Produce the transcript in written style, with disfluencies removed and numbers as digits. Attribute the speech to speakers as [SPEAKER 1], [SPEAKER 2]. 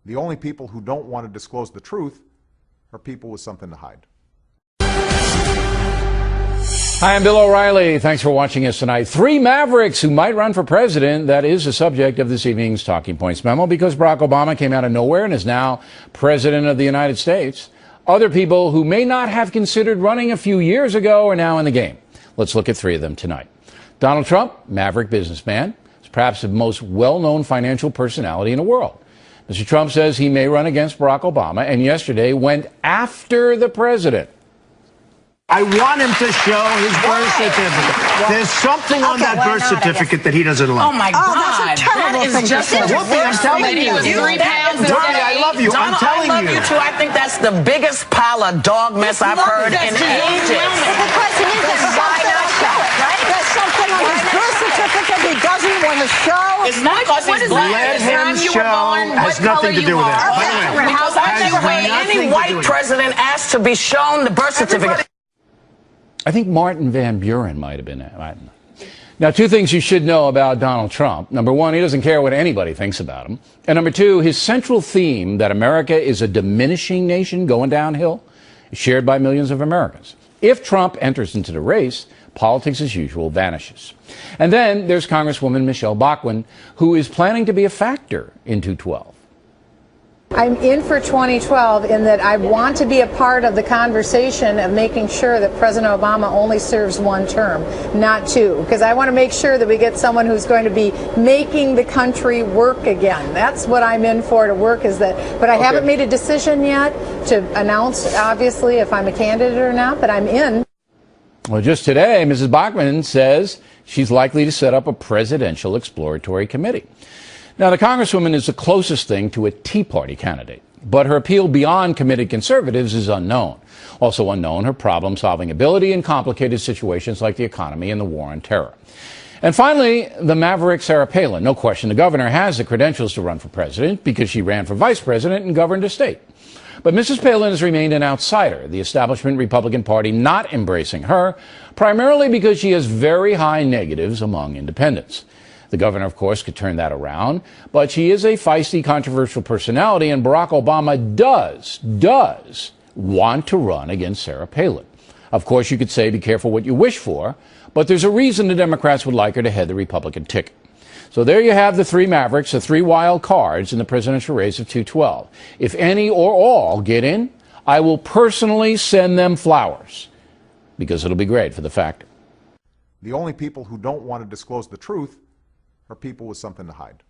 [SPEAKER 1] The only people who don't want to disclose the truth are people with something to hide.
[SPEAKER 2] Hi, I'm Bill O'Reilly. Thanks for watching us tonight. 3 Mavericks who might run for president. That is the subject of this evening's Talking Points memo because Barack Obama came out of nowhere and is now president of the United States. Other people who may not have considered running a few years ago are now in the game. Let's look at 3 of them tonight. Donald Trump, maverick businessman, is perhaps the most well-known financial personality in the world. Mr. Trump says he may run against Barack Obama and yesterday went after the president.
[SPEAKER 3] I want him to show his birth certificate. There's something on that birth certificate that he doesn't like.
[SPEAKER 4] Oh, my God.
[SPEAKER 5] That's a terrible thing to say.
[SPEAKER 3] Whoopi, I'm telling you. Donnie, I love you. I'm telling you.
[SPEAKER 4] I love you, too. I think that's the biggest pile of dog mess I've heard in ages.
[SPEAKER 5] The question is, there's something on his birth certificate he doesn't want to show.
[SPEAKER 4] It's not because he's black.
[SPEAKER 3] Let him show has nothing to do with that. By the way,
[SPEAKER 4] Because I think when any white president asks to be shown the birth certificate.
[SPEAKER 2] I think Martin Van Buren might have been. Now, 2 things you should know about Donald Trump. Number 1, he doesn't care what anybody thinks about him. And number 2, his central theme that America is a diminishing nation going downhill is shared by millions of Americans. If Trump enters into the race, politics as usual vanishes. And then there's Congresswoman Michelle Bachmann, who is planning to be a factor in 212.
[SPEAKER 6] I'm in for 2012 in that I want to be a part of the conversation of making sure that President Obama only serves 1 term, not 2, because I want to make sure that we get someone who's going to be making the country work again. That's what I'm in for to work is that, but I haven't made a decision yet to announce, obviously, if I'm a candidate or not, but I'm in.
[SPEAKER 2] Well, just today, Mrs. Bachmann says she's likely to set up a presidential exploratory committee. Now, the Congresswoman is the closest thing to a Tea Party candidate, but her appeal beyond committed conservatives is unknown. Also unknown, her problem-solving ability in complicated situations like the economy and the war on terror. And finally, the maverick Sarah Palin. No question, the governor has the credentials to run for president because she ran for vice president and governed a state. But Mrs. Palin has remained an outsider, the establishment Republican Party not embracing her, primarily because she has very high negatives among independents. The governor, of course, could turn that around, but she is a feisty, controversial personality, and Barack Obama does want to run against Sarah Palin. Of course, you could say be careful what you wish for, but there's a reason the Democrats would like her to head the Republican ticket. So there you have the 3 Mavericks, the 3 wild cards in the presidential race of 212. If any or all get in, I will personally send them flowers, because it'll be great for the factor.
[SPEAKER 1] The only people who don't want to disclose the truth are people with something to hide.